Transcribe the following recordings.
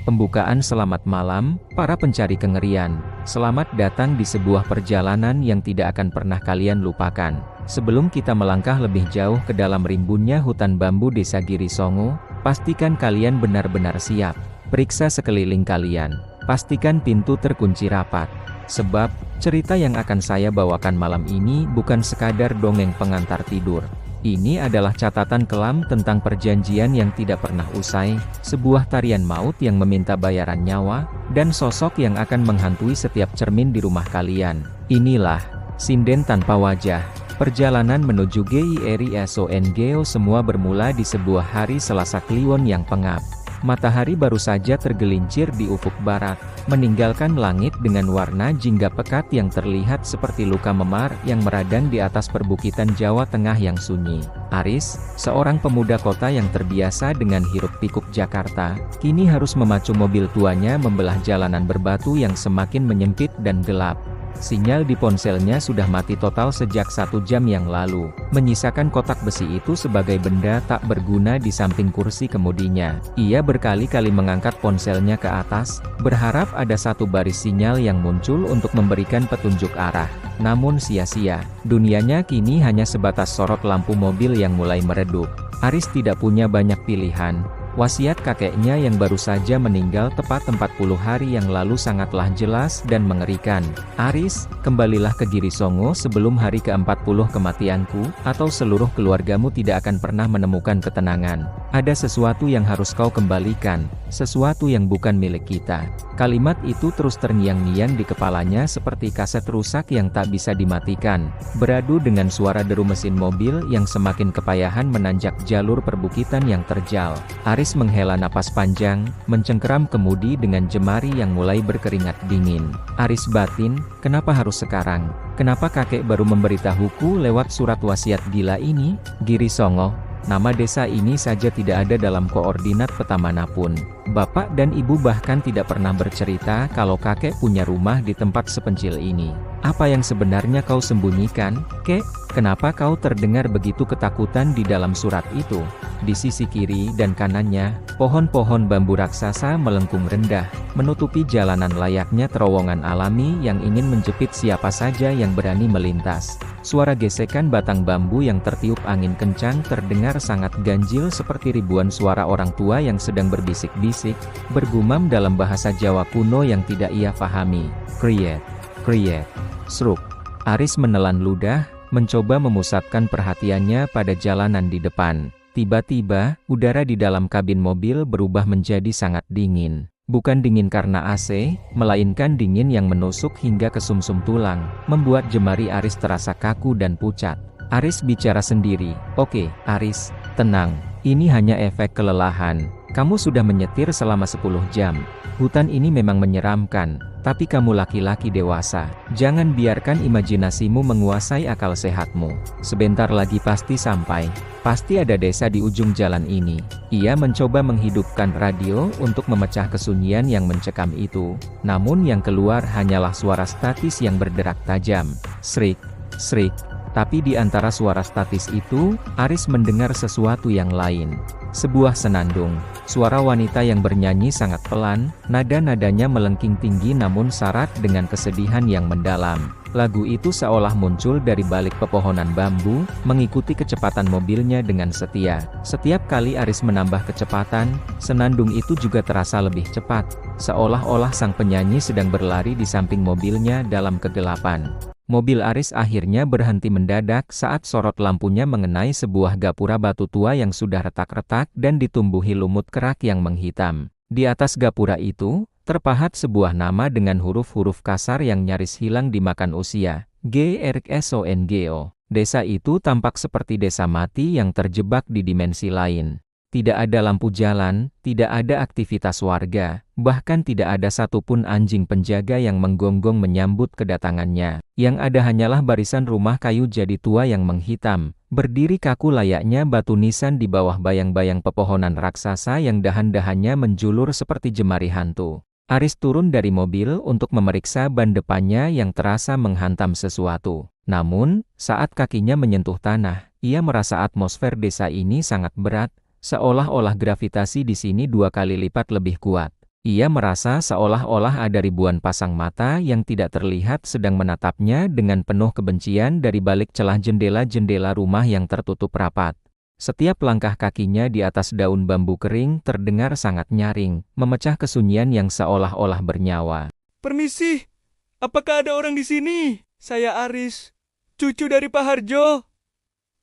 Pembukaan selamat malam, para pencari kengerian. Selamat datang di sebuah perjalanan yang tidak akan pernah kalian lupakan. Sebelum kita melangkah lebih jauh ke dalam rimbunnya hutan bambu desa Girisongo, pastikan kalian benar-benar siap. Periksa sekeliling kalian. Pastikan pintu terkunci rapat. Sebab, cerita yang akan saya bawakan malam ini bukan sekadar dongeng pengantar tidur. Ini adalah catatan kelam tentang perjanjian yang tidak pernah usai, sebuah tarian maut yang meminta bayaran nyawa, dan sosok yang akan menghantui setiap cermin di rumah kalian. Inilah, Sinden Tanpa Wajah. Perjalanan menuju Girisongo semua bermula di sebuah hari Selasa Kliwon yang pengap. Matahari baru saja tergelincir di ufuk barat, meninggalkan langit dengan warna jingga pekat yang terlihat seperti luka memar yang meradang di atas perbukitan Jawa Tengah yang sunyi. Aris, seorang pemuda kota yang terbiasa dengan hiruk-pikuk Jakarta, kini harus memacu mobil tuanya membelah jalanan berbatu yang semakin menyempit dan gelap. Sinyal di ponselnya sudah mati total sejak 1 jam yang lalu, menyisakan kotak besi itu sebagai benda tak berguna di samping kursi kemudinya. Ia berkali-kali mengangkat ponselnya ke atas, berharap ada satu baris sinyal yang muncul untuk memberikan petunjuk arah. Namun sia-sia, dunianya kini hanya sebatas sorot lampu mobil yang mulai meredup. Aris tidak punya banyak pilihan. Wasiat kakeknya yang baru saja meninggal tepat 40 hari yang lalu sangatlah jelas dan mengerikan. Aris, kembalilah ke Girisongo sebelum hari ke-40 kematianku, atau seluruh keluargamu tidak akan pernah menemukan ketenangan. Ada sesuatu yang harus kau kembalikan, sesuatu yang bukan milik kita. Kalimat itu terus terngiang-ngiang di kepalanya seperti kaset rusak yang tak bisa dimatikan, beradu dengan suara deru mesin mobil yang semakin kepayahan menanjak jalur perbukitan yang terjal. Aris menghela napas panjang, mencengkeram kemudi dengan jemari yang mulai berkeringat dingin. Aris batin, kenapa harus sekarang? Kenapa kakek baru memberitahuku lewat surat wasiat gila ini? Girisongo, nama desa ini saja tidak ada dalam koordinat peta manapun. Bapak dan ibu bahkan tidak pernah bercerita kalau kakek punya rumah di tempat sepencil ini. Apa yang sebenarnya kau sembunyikan, kek? Kenapa kau terdengar begitu ketakutan di dalam surat itu? Di sisi kiri dan kanannya, pohon-pohon bambu raksasa melengkung rendah, menutupi jalanan layaknya terowongan alami yang ingin menjepit siapa saja yang berani melintas. Suara gesekan batang bambu yang tertiup angin kencang terdengar sangat ganjil seperti ribuan suara orang tua yang sedang berbisik-bisik, bergumam dalam bahasa Jawa kuno yang tidak ia pahami. Kriet, kriet, sruk. Aris menelan ludah, mencoba memusatkan perhatiannya pada jalanan di depan. Tiba-tiba, udara di dalam kabin mobil berubah menjadi sangat dingin. Bukan dingin karena AC, melainkan dingin yang menusuk hingga ke sumsum tulang, membuat jemari Aris terasa kaku dan pucat. Aris bicara sendiri, "Oke, Aris, tenang. Ini hanya efek kelelahan. Kamu sudah menyetir selama 10 jam. Hutan ini memang menyeramkan, tapi kamu laki-laki dewasa. Jangan biarkan imajinasimu menguasai akal sehatmu. Sebentar lagi pasti sampai. Pasti ada desa di ujung jalan ini." Ia mencoba menghidupkan radio untuk memecah kesunyian yang mencekam itu. Namun yang keluar hanyalah suara statis yang berderak tajam. Srik, srik. Tapi di antara suara statis itu, Aris mendengar sesuatu yang lain. Sebuah senandung. Suara wanita yang bernyanyi sangat pelan, nada-nadanya melengking tinggi namun syarat dengan kesedihan yang mendalam. Lagu itu seolah muncul dari balik pepohonan bambu, mengikuti kecepatan mobilnya dengan setia. Setiap kali Aris menambah kecepatan, senandung itu juga terasa lebih cepat, seolah-olah sang penyanyi sedang berlari di samping mobilnya dalam kegelapan. Mobil Aris akhirnya berhenti mendadak saat sorot lampunya mengenai sebuah gapura batu tua yang sudah retak-retak dan ditumbuhi lumut kerak yang menghitam. Di atas gapura itu, terpahat sebuah nama dengan huruf-huruf kasar yang nyaris hilang dimakan usia. Girisongo. Desa itu tampak seperti desa mati yang terjebak di dimensi lain. Tidak ada lampu jalan, tidak ada aktivitas warga, bahkan tidak ada satupun anjing penjaga yang menggonggong menyambut kedatangannya. Yang ada hanyalah barisan rumah kayu jadi tua yang menghitam, berdiri kaku layaknya batu nisan di bawah bayang-bayang pepohonan raksasa yang dahan-dahannya menjulur seperti jemari hantu. Aris turun dari mobil untuk memeriksa ban depannya yang terasa menghantam sesuatu. Namun, saat kakinya menyentuh tanah, ia merasa atmosfer desa ini sangat berat, seolah-olah gravitasi di sini 2 kali lipat lebih kuat. Ia merasa seolah-olah ada ribuan pasang mata yang tidak terlihat sedang menatapnya dengan penuh kebencian dari balik celah jendela-jendela rumah yang tertutup rapat. Setiap langkah kakinya di atas daun bambu kering terdengar sangat nyaring, memecah kesunyian yang seolah-olah bernyawa. Permisi, apakah ada orang di sini? Saya Aris, cucu dari Pak Harjo.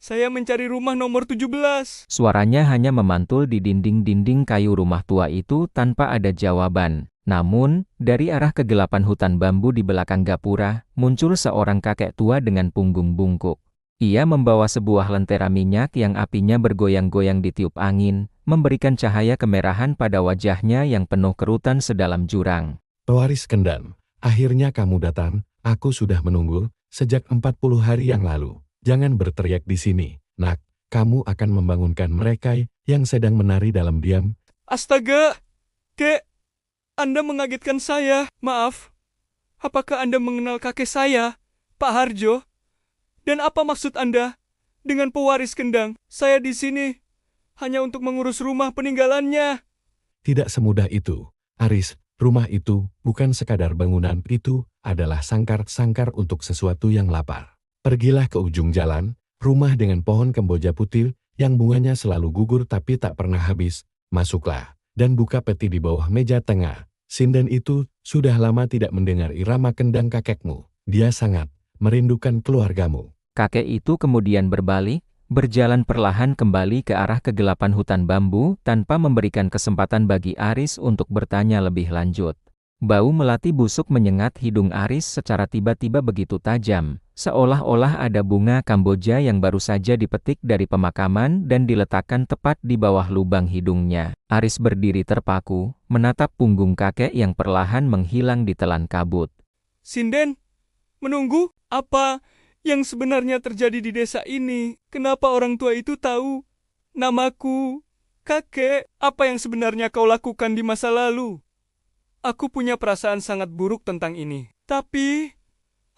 Saya mencari rumah nomor 17. Suaranya hanya memantul di dinding-dinding kayu rumah tua itu tanpa ada jawaban. Namun, dari arah kegelapan hutan bambu di belakang gapura, muncul seorang kakek tua dengan punggung bungkuk. Ia membawa sebuah lentera minyak yang apinya bergoyang-goyang ditiup angin, memberikan cahaya kemerahan pada wajahnya yang penuh kerutan sedalam jurang. Pewaris Kendan, akhirnya kamu datang, aku sudah menunggu, sejak 40 hari yang lalu. Jangan berteriak di sini, nak, kamu akan membangunkan mereka yang sedang menari dalam diam. Astaga, Kek, Anda mengagetkan saya, maaf. Apakah Anda mengenal kakek saya, Pak Harjo? Dan apa maksud Anda dengan pewaris kendang? Saya di sini hanya untuk mengurus rumah peninggalannya. Tidak semudah itu, Aris, rumah itu bukan sekadar bangunan, itu adalah sangkar-sangkar untuk sesuatu yang lapar. Pergilah ke ujung jalan, rumah dengan pohon kemboja putih yang bunganya selalu gugur tapi tak pernah habis. Masuklah, dan buka peti di bawah meja tengah. Sinden itu sudah lama tidak mendengar irama kendang kakekmu. Dia sangat merindukan keluargamu. Kakek itu kemudian berbalik, berjalan perlahan kembali ke arah kegelapan hutan bambu tanpa memberikan kesempatan bagi Aris untuk bertanya lebih lanjut. Bau melati busuk menyengat hidung Aris secara tiba-tiba begitu tajam, seolah-olah ada bunga Kamboja yang baru saja dipetik dari pemakaman dan diletakkan tepat di bawah lubang hidungnya. Aris berdiri terpaku, menatap punggung kakek yang perlahan menghilang di telan kabut. Sinden, menunggu apa yang sebenarnya terjadi di desa ini? Kenapa orang tua itu tahu namaku? Kakek, apa yang sebenarnya kau lakukan di masa lalu? Aku punya perasaan sangat buruk tentang ini. Tapi,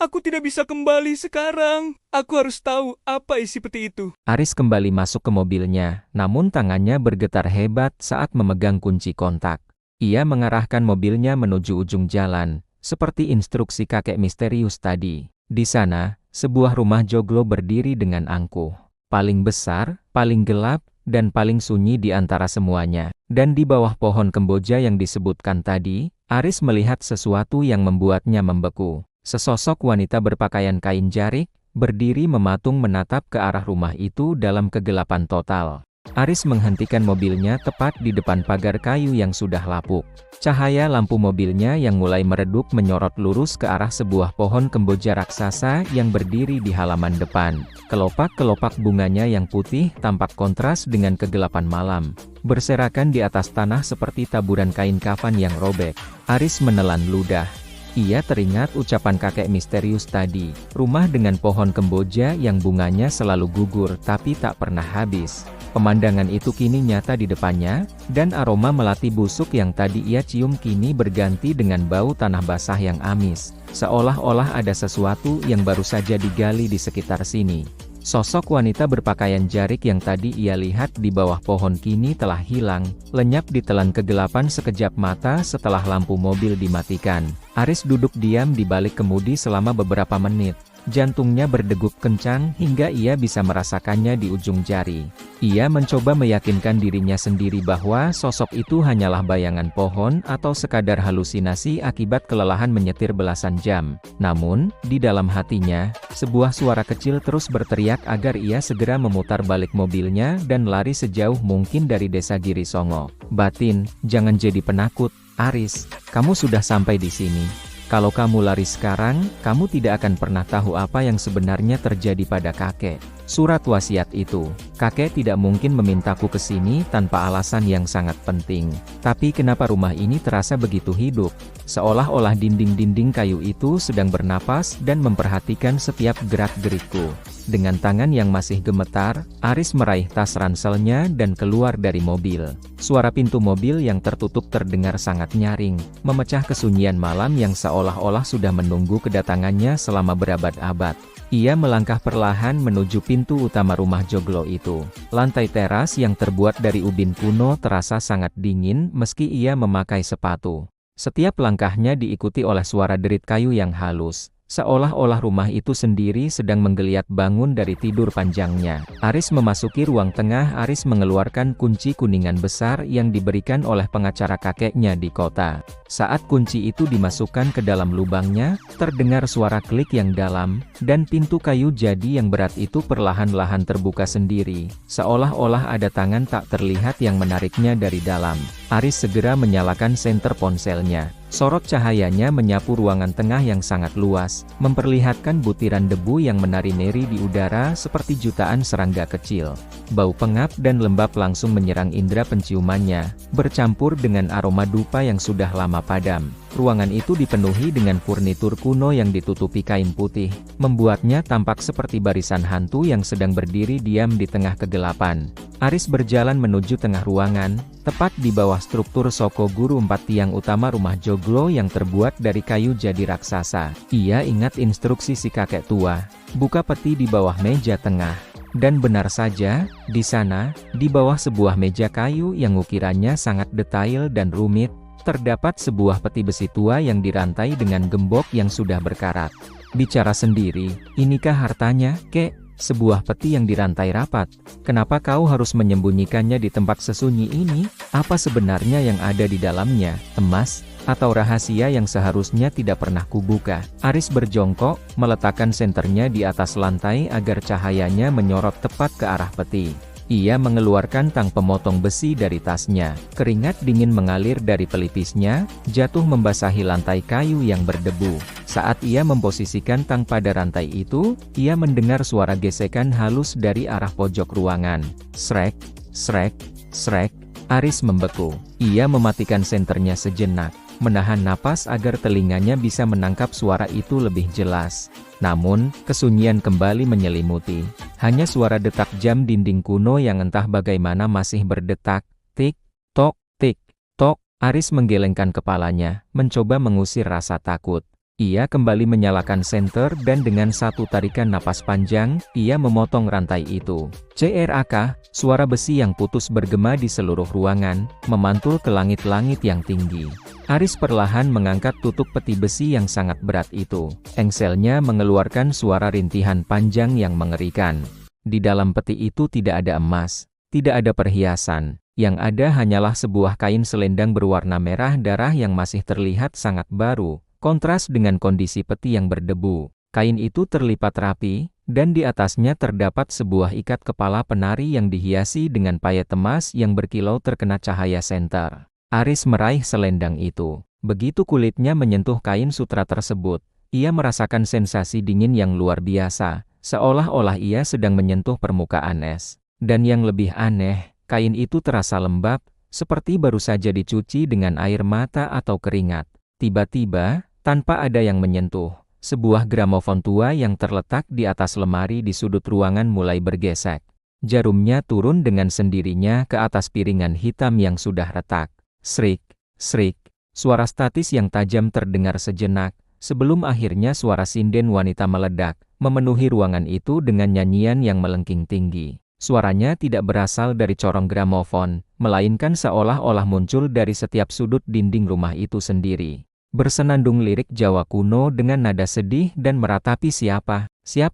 aku tidak bisa kembali sekarang. Aku harus tahu apa isi peti itu. Aris kembali masuk ke mobilnya, namun tangannya bergetar hebat saat memegang kunci kontak. Ia mengarahkan mobilnya menuju ujung jalan, seperti instruksi kakek misterius tadi. Di sana, sebuah rumah joglo berdiri dengan angkuh. Paling besar, paling gelap, dan paling sunyi di antara semuanya. Dan di bawah pohon kemboja yang disebutkan tadi, Aris melihat sesuatu yang membuatnya membeku. Sesosok wanita berpakaian kain jarik, berdiri mematung menatap ke arah rumah itu dalam kegelapan total. Aris menghentikan mobilnya tepat di depan pagar kayu yang sudah lapuk. Cahaya lampu mobilnya yang mulai meredup menyorot lurus ke arah sebuah pohon kemboja raksasa yang berdiri di halaman depan. Kelopak-kelopak bunganya yang putih tampak kontras dengan kegelapan malam, berserakan di atas tanah seperti taburan kain kafan yang robek. Aris menelan ludah. Ia teringat ucapan kakek misterius tadi, rumah dengan pohon kemboja yang bunganya selalu gugur tapi tak pernah habis. Pemandangan itu kini nyata di depannya, dan aroma melati busuk yang tadi ia cium kini berganti dengan bau tanah basah yang amis. Seolah-olah ada sesuatu yang baru saja digali di sekitar sini. Sosok wanita berpakaian jarik yang tadi ia lihat di bawah pohon kini telah hilang, lenyap di telan kegelapan sekejap mata setelah lampu mobil dimatikan. Aris duduk diam di balik kemudi selama beberapa menit. Jantungnya berdegup kencang hingga ia bisa merasakannya di ujung jari. Ia mencoba meyakinkan dirinya sendiri bahwa sosok itu hanyalah bayangan pohon atau sekadar halusinasi akibat kelelahan menyetir belasan jam. Namun, di dalam hatinya, sebuah suara kecil terus berteriak agar ia segera memutar balik mobilnya dan lari sejauh mungkin dari desa Giri Songo. Batin, jangan jadi penakut, Aris, kamu sudah sampai di sini. Kalau kamu lari sekarang, kamu tidak akan pernah tahu apa yang sebenarnya terjadi pada kakek. Surat wasiat itu, kakek tidak mungkin memintaku ke sini tanpa alasan yang sangat penting. Tapi kenapa rumah ini terasa begitu hidup? Seolah-olah dinding-dinding kayu itu sedang bernapas dan memperhatikan setiap gerak-gerikku. Dengan tangan yang masih gemetar, Aris meraih tas ranselnya dan keluar dari mobil. Suara pintu mobil yang tertutup terdengar sangat nyaring, memecah kesunyian malam yang seolah-olah sudah menunggu kedatangannya selama berabad-abad. Ia melangkah perlahan menuju pintu utama rumah joglo itu. itu. Lantai teras yang terbuat dari ubin kuno terasa sangat dingin meski ia memakai sepatu. Setiap langkahnya diikuti oleh suara derit kayu yang halus. Seolah-olah rumah itu sendiri sedang menggeliat bangun dari tidur panjangnya. Aris memasuki ruang tengah. Aris mengeluarkan kunci kuningan besar yang diberikan oleh pengacara kakeknya di kota. Saat kunci itu dimasukkan ke dalam lubangnya, terdengar suara klik yang dalam, dan pintu kayu jadi yang berat itu perlahan-lahan terbuka sendiri, seolah-olah ada tangan tak terlihat yang menariknya dari dalam. Aris segera menyalakan senter ponselnya. Sorot cahayanya menyapu ruangan tengah yang sangat luas, memperlihatkan butiran debu yang menari-nari di udara seperti jutaan serangga kecil. Bau pengap dan lembab langsung menyerang indera penciumannya, bercampur dengan aroma dupa yang sudah lama padam. Ruangan itu dipenuhi dengan furnitur kuno yang ditutupi kain putih, membuatnya tampak seperti barisan hantu yang sedang berdiri diam di tengah kegelapan. Aris berjalan menuju tengah ruangan, tepat di bawah struktur Soko Guru 4 tiang utama rumah joglo yang terbuat dari kayu jadi raksasa. Ia ingat instruksi si kakek tua, buka peti di bawah meja tengah. Dan benar saja, di sana, di bawah sebuah meja kayu yang ukirannya sangat detail dan rumit, terdapat sebuah peti besi tua yang dirantai dengan gembok yang sudah berkarat. Bicara sendiri, inikah hartanya, kek? Sebuah peti yang dirantai rapat. Kenapa kau harus menyembunyikannya di tempat sesunyi ini? Apa sebenarnya yang ada di dalamnya? Emas? Atau rahasia yang seharusnya tidak pernah kubuka? Aris berjongkok, meletakkan senternya di atas lantai agar cahayanya menyorot tepat ke arah peti. Ia mengeluarkan tang pemotong besi dari tasnya. Keringat dingin mengalir dari pelipisnya, jatuh membasahi lantai kayu yang berdebu. Saat ia memposisikan tang pada rantai itu, ia mendengar suara gesekan halus dari arah pojok ruangan. Srek, srek, srek. Aris membeku. Ia mematikan senternya sejenak, menahan napas agar telinganya bisa menangkap suara itu lebih jelas. Namun, kesunyian kembali menyelimuti. Hanya suara detak jam dinding kuno yang entah bagaimana masih berdetak. Tik, tok, tik, tok. Aris menggelengkan kepalanya, mencoba mengusir rasa takut. Ia kembali menyalakan senter dan dengan satu tarikan napas panjang, ia memotong rantai itu. Crak, suara besi yang putus bergema di seluruh ruangan, memantul ke langit-langit yang tinggi. Aris perlahan mengangkat tutup peti besi yang sangat berat itu. Engselnya mengeluarkan suara rintihan panjang yang mengerikan. Di dalam peti itu tidak ada emas, tidak ada perhiasan. Yang ada hanyalah sebuah kain selendang berwarna merah darah yang masih terlihat sangat baru. Kontras dengan kondisi peti yang berdebu. Kain itu terlipat rapi, dan di atasnya terdapat sebuah ikat kepala penari yang dihiasi dengan payet emas yang berkilau terkena cahaya senter. Aris meraih selendang itu. Begitu kulitnya menyentuh kain sutra tersebut, ia merasakan sensasi dingin yang luar biasa, seolah-olah ia sedang menyentuh permukaan es. Dan yang lebih aneh, kain itu terasa lembab, seperti baru saja dicuci dengan air mata atau keringat. Tiba-tiba, tanpa ada yang menyentuh, sebuah gramofon tua yang terletak di atas lemari di sudut ruangan mulai bergesek. Jarumnya turun dengan sendirinya ke atas piringan hitam yang sudah retak. Srik, srik, suara statis yang tajam terdengar sejenak, sebelum akhirnya suara sinden wanita meledak, memenuhi ruangan itu dengan nyanyian yang melengking tinggi. Suaranya tidak berasal dari corong gramofon, melainkan seolah-olah muncul dari setiap sudut dinding rumah itu sendiri. Bersenandung lirik Jawa kuno dengan nada sedih dan meratapi siapa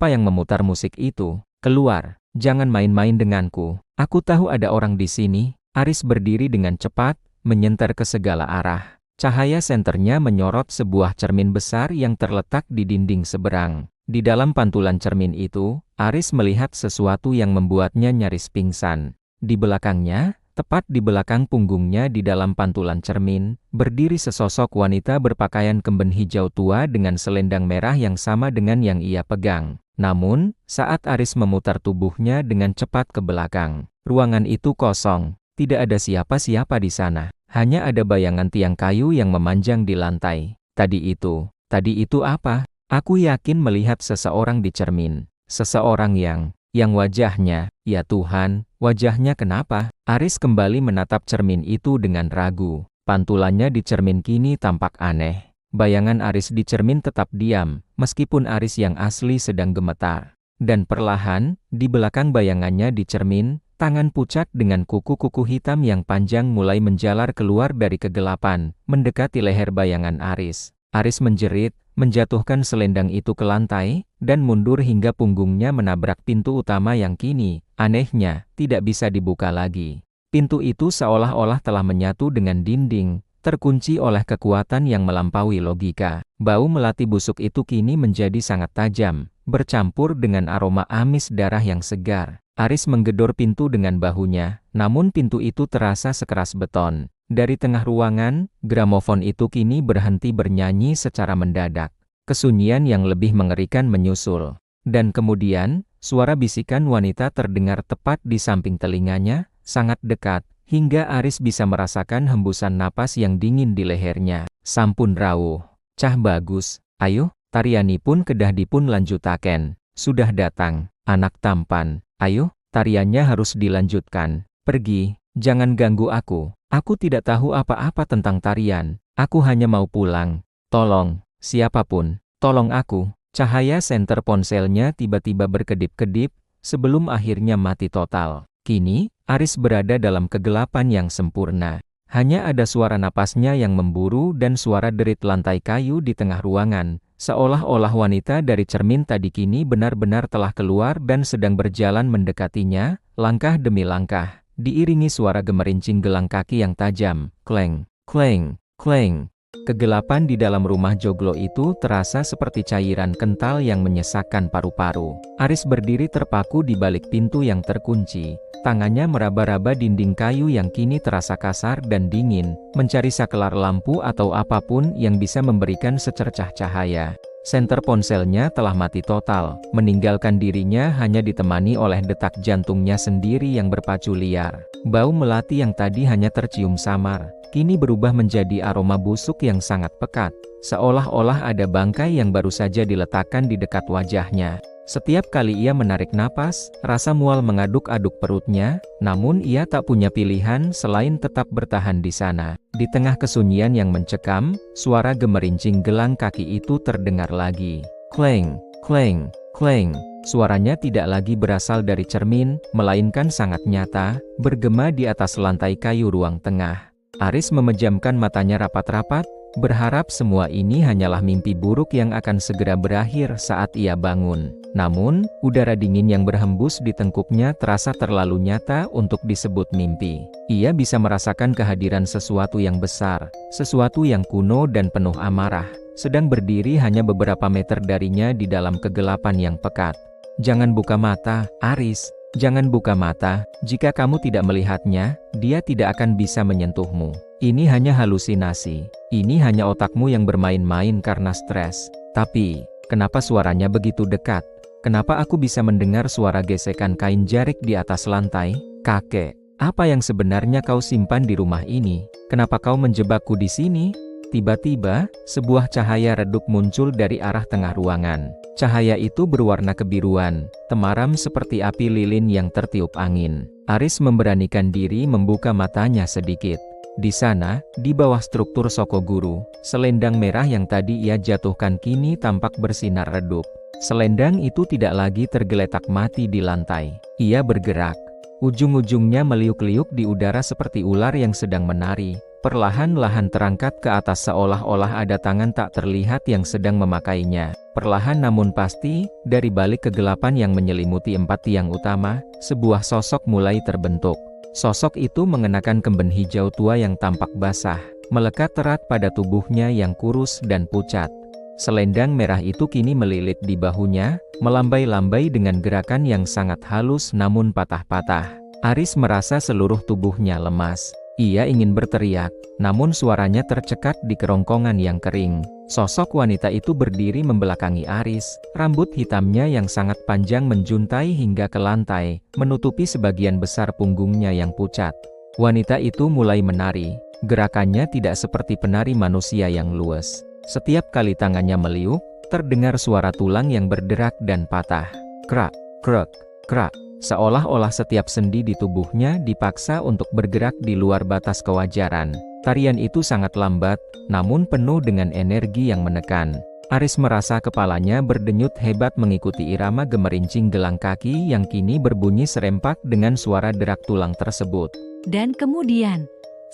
yang memutar musik itu. Keluar, jangan main-main denganku. Aku tahu ada orang di sini. Aris berdiri dengan cepat, menyenter ke segala arah. Cahaya senternya menyorot sebuah cermin besar yang terletak di dinding seberang. Di dalam pantulan cermin itu, Aris melihat sesuatu yang membuatnya nyaris pingsan. Di belakangnya, tepat di belakang punggungnya di dalam pantulan cermin, berdiri sesosok wanita berpakaian kemben hijau tua dengan selendang merah yang sama dengan yang ia pegang. Namun, saat Aris memutar tubuhnya dengan cepat ke belakang, ruangan itu kosong, tidak ada siapa-siapa di sana. Hanya ada bayangan tiang kayu yang memanjang di lantai. Tadi itu apa? Aku yakin melihat seseorang di cermin. Seseorang yang wajahnya, ya Tuhan, wajahnya kenapa? Aris kembali menatap cermin itu dengan ragu. Pantulannya di cermin kini tampak aneh. Bayangan Aris di cermin tetap diam, meskipun Aris yang asli sedang gemetar. Dan perlahan, di belakang bayangannya di cermin, tangan pucat dengan kuku-kuku hitam yang panjang mulai menjalar keluar dari kegelapan, mendekati leher bayangan Aris. Aris menjerit, menjatuhkan selendang itu ke lantai, dan mundur hingga punggungnya menabrak pintu utama yang kini, anehnya, tidak bisa dibuka lagi. Pintu itu seolah-olah telah menyatu dengan dinding, terkunci oleh kekuatan yang melampaui logika. Bau melati busuk itu kini menjadi sangat tajam, bercampur dengan aroma amis darah yang segar. Aris menggedor pintu dengan bahunya, namun pintu itu terasa sekeras beton. Dari tengah ruangan, gramofon itu kini berhenti bernyanyi secara mendadak. Kesunyian yang lebih mengerikan menyusul. Dan kemudian, suara bisikan wanita terdengar tepat di samping telinganya, sangat dekat, hingga Aris bisa merasakan hembusan napas yang dingin di lehernya. Sampun rawuh. Cah bagus, ayo, tarianipun kedah dipun lanjutaken. Sudah datang, anak tampan. Ayo, tariannya harus dilanjutkan. Pergi, jangan ganggu aku. Aku tidak tahu apa-apa tentang tarian. Aku hanya mau pulang. Tolong, siapapun, tolong aku. Cahaya senter ponselnya tiba-tiba berkedip-kedip, sebelum akhirnya mati total. Kini, Aris berada dalam kegelapan yang sempurna. Hanya ada suara napasnya yang memburu dan suara derit lantai kayu di tengah ruangan. Seolah-olah wanita dari cermin tadi kini benar-benar telah keluar dan sedang berjalan mendekatinya, langkah demi langkah, diiringi suara gemerincing gelang kaki yang tajam, kleng, kleng, kleng. Kegelapan di dalam rumah joglo itu terasa seperti cairan kental yang menyesakkan paru-paru. Aris berdiri terpaku di balik pintu yang terkunci, tangannya meraba-raba dinding kayu yang kini terasa kasar dan dingin, mencari sakelar lampu atau apapun yang bisa memberikan secercah cahaya. Senter ponselnya telah mati total, meninggalkan dirinya hanya ditemani oleh detak jantungnya sendiri yang berpacu liar. Bau melati yang tadi hanya tercium samar, kini berubah menjadi aroma busuk yang sangat pekat, seolah-olah ada bangkai yang baru saja diletakkan di dekat wajahnya. Setiap kali ia menarik napas, rasa mual mengaduk-aduk perutnya, namun ia tak punya pilihan selain tetap bertahan di sana. Di tengah kesunyian yang mencekam, suara gemerincing gelang kaki itu terdengar lagi. Kleng, kleng, kleng. Suaranya tidak lagi berasal dari cermin, melainkan sangat nyata, bergema di atas lantai kayu ruang tengah. Aris memejamkan matanya rapat-rapat, berharap semua ini hanyalah mimpi buruk yang akan segera berakhir saat ia bangun. Namun, udara dingin yang berhembus di tengkuknya terasa terlalu nyata untuk disebut mimpi. Ia bisa merasakan kehadiran sesuatu yang besar, sesuatu yang kuno dan penuh amarah, sedang berdiri hanya beberapa meter darinya di dalam kegelapan yang pekat. Jangan buka mata, Aris. Jangan buka mata, jika kamu tidak melihatnya, dia tidak akan bisa menyentuhmu. Ini hanya halusinasi. Ini hanya otakmu yang bermain-main karena stres. Tapi, kenapa suaranya begitu dekat? Kenapa aku bisa mendengar suara gesekan kain jarik di atas lantai? Kakek, apa yang sebenarnya kau simpan di rumah ini? Kenapa kau menjebakku di sini? Tiba-tiba, sebuah cahaya redup muncul dari arah tengah ruangan. Cahaya itu berwarna kebiruan, temaram seperti api lilin yang tertiup angin. Aris memberanikan diri membuka matanya sedikit. Di sana, di bawah struktur Sokoguru, selendang merah yang tadi ia jatuhkan kini tampak bersinar redup. Selendang itu tidak lagi tergeletak mati di lantai. Ia bergerak. Ujung-ujungnya meliuk-liuk di udara seperti ular yang sedang menari. Perlahan-lahan terangkat ke atas seolah-olah ada tangan tak terlihat yang sedang memakainya. Perlahan namun pasti, dari balik kegelapan yang menyelimuti empat tiang utama, sebuah sosok mulai terbentuk. Sosok itu mengenakan kemben hijau tua yang tampak basah, melekat erat pada tubuhnya yang kurus dan pucat. Selendang merah itu kini melilit di bahunya, melambai-lambai dengan gerakan yang sangat halus namun patah-patah. Aris merasa seluruh tubuhnya lemas. Ia ingin berteriak, namun suaranya tercekat di kerongkongan yang kering. Sosok wanita itu berdiri membelakangi Aris, rambut hitamnya yang sangat panjang menjuntai hingga ke lantai, menutupi sebagian besar punggungnya yang pucat. Wanita itu mulai menari, gerakannya tidak seperti penari manusia yang luas. Setiap kali tangannya meliuk, terdengar suara tulang yang berderak dan patah. Krak, krek, krak. Seolah-olah setiap sendi di tubuhnya dipaksa untuk bergerak di luar batas kewajaran. Tarian itu sangat lambat, namun penuh dengan energi yang menekan. Aris merasa kepalanya berdenyut hebat mengikuti irama gemerincing gelang kaki yang kini berbunyi serempak dengan suara derak tulang tersebut. Dan kemudian,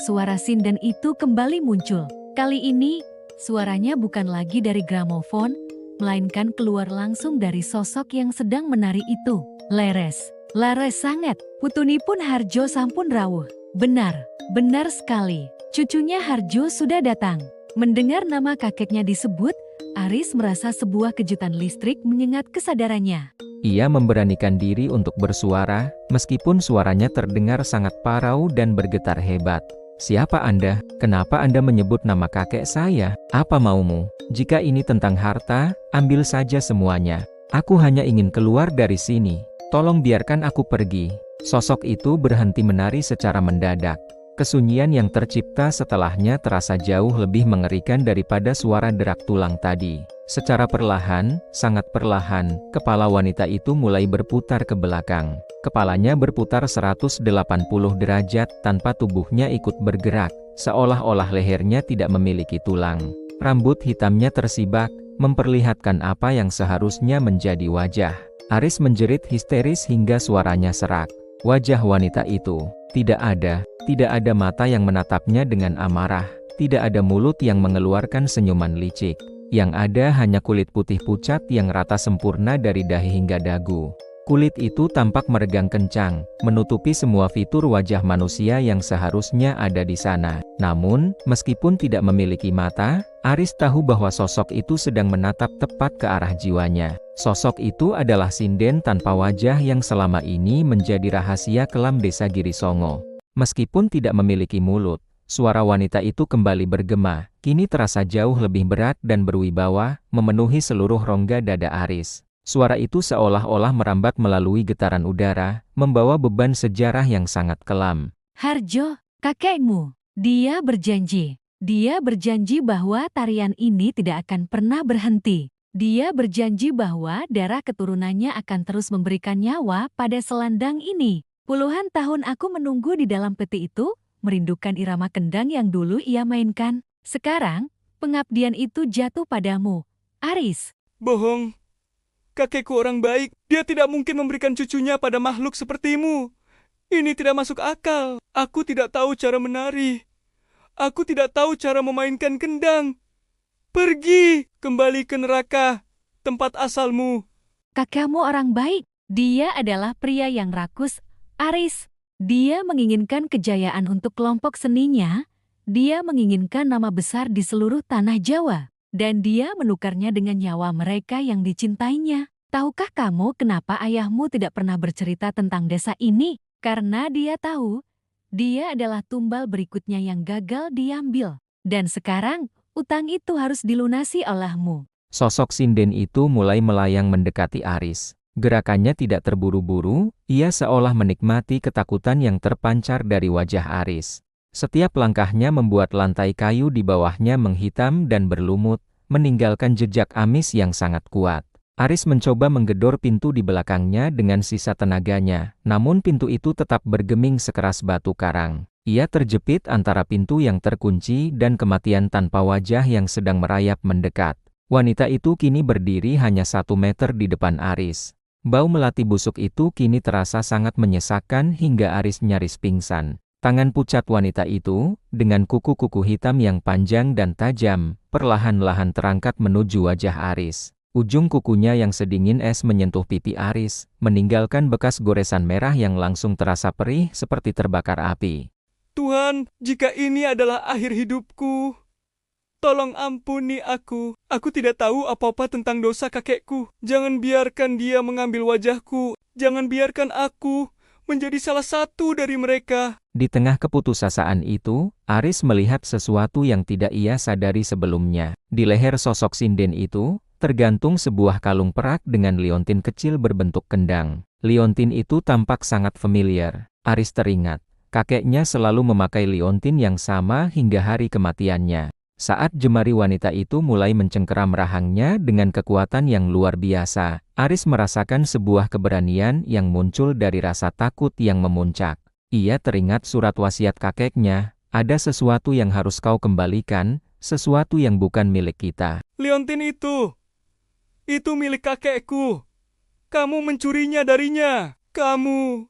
suara sinden itu kembali muncul. Kali ini, suaranya bukan lagi dari gramofon, melainkan keluar langsung dari sosok yang sedang menari itu. Lares sangat, putunipun Harjo sampun rawuh. Benar sekali, cucunya Harjo sudah datang. Mendengar nama kakeknya disebut, Aris merasa sebuah kejutan listrik menyengat kesadarannya. Ia memberanikan diri untuk bersuara, meskipun suaranya terdengar sangat parau dan bergetar hebat. "Siapa Anda? Kenapa Anda menyebut nama kakek saya? Apa maumu? Jika ini tentang harta, ambil saja semuanya. Aku hanya ingin keluar dari sini. Tolong biarkan aku pergi." Sosok itu berhenti menari secara mendadak. Kesunyian yang tercipta setelahnya terasa jauh lebih mengerikan daripada suara derak tulang tadi. Secara perlahan, sangat perlahan, kepala wanita itu mulai berputar ke belakang. Kepalanya berputar 180 derajat tanpa tubuhnya ikut bergerak, seolah-olah lehernya tidak memiliki tulang. Rambut hitamnya tersibak, memperlihatkan apa yang seharusnya menjadi wajah. Aris menjerit histeris hingga suaranya serak. Wajah wanita itu, tidak ada mata yang menatapnya dengan amarah, tidak ada mulut yang mengeluarkan senyuman licik. Yang ada hanya kulit putih pucat yang rata sempurna dari dahi hingga dagu. Kulit itu tampak meregang kencang, menutupi semua fitur wajah manusia yang seharusnya ada di sana. Namun, meskipun tidak memiliki mata, Aris tahu bahwa sosok itu sedang menatap tepat ke arah jiwanya. Sosok itu adalah sinden tanpa wajah yang selama ini menjadi rahasia kelam desa Girisongo. Meskipun tidak memiliki mulut, suara wanita itu kembali bergema, kini terasa jauh lebih berat dan berwibawa, memenuhi seluruh rongga dada Aris. Suara itu seolah-olah merambat melalui getaran udara, membawa beban sejarah yang sangat kelam. "Harjo, kakekmu, dia berjanji bahwa tarian ini tidak akan pernah berhenti. Dia berjanji bahwa darah keturunannya akan terus memberikan nyawa pada selendang ini. Puluhan tahun aku menunggu di dalam peti itu, merindukan irama kendang yang dulu ia mainkan. Sekarang, pengabdian itu jatuh padamu, Aris." Bohong. Kakekku orang baik. Dia tidak mungkin memberikan cucunya pada makhluk sepertimu. Ini tidak masuk akal. Aku tidak tahu cara menari. Aku tidak tahu cara memainkan kendang. Pergi, kembali ke neraka, tempat asalmu. "Kakekmu orang baik. Dia adalah pria yang rakus, Aris. Dia menginginkan kejayaan untuk kelompok seninya. Dia menginginkan nama besar di seluruh tanah Jawa. Dan dia menukarnya dengan nyawa mereka yang dicintainya. Tahukah kamu kenapa ayahmu tidak pernah bercerita tentang desa ini? Karena dia tahu, dia adalah tumbal berikutnya yang gagal diambil. Dan sekarang, utang itu harus dilunasi olehmu." Sosok sinden itu mulai melayang mendekati Aris. Gerakannya tidak terburu-buru, ia seolah menikmati ketakutan yang terpancar dari wajah Aris. Setiap langkahnya membuat lantai kayu di bawahnya menghitam dan berlumut, meninggalkan jejak amis yang sangat kuat. Aris mencoba menggedor pintu di belakangnya dengan sisa tenaganya, namun pintu itu tetap bergeming sekeras batu karang. Ia terjepit antara pintu yang terkunci dan kematian tanpa wajah yang sedang merayap mendekat. Wanita itu kini berdiri hanya 1 meter di depan Aris. Bau melati busuk itu kini terasa sangat menyesakkan hingga Aris nyaris pingsan. Tangan pucat wanita itu, dengan kuku-kuku hitam yang panjang dan tajam, perlahan-lahan terangkat menuju wajah Aris. Ujung kukunya yang sedingin es menyentuh pipi Aris, meninggalkan bekas goresan merah yang langsung terasa perih seperti terbakar api. Tuhan, jika ini adalah akhir hidupku, tolong ampuni aku. Aku tidak tahu apa-apa tentang dosa kakekku. Jangan biarkan dia mengambil wajahku. Jangan biarkan aku menjadi salah satu dari mereka. Di tengah keputusasaan itu, Aris melihat sesuatu yang tidak ia sadari sebelumnya. Di leher sosok sinden itu, tergantung sebuah kalung perak dengan liontin kecil berbentuk kendang. Liontin itu tampak sangat familiar. Aris teringat, kakeknya selalu memakai liontin yang sama hingga hari kematiannya. Saat jemari wanita itu mulai mencengkeram rahangnya dengan kekuatan yang luar biasa, Aris merasakan sebuah keberanian yang muncul dari rasa takut yang memuncak. Ia teringat surat wasiat kakeknya, "Ada sesuatu yang harus kau kembalikan, sesuatu yang bukan milik kita. Liontin itu milik kakekku. Kamu mencurinya darinya. Kamu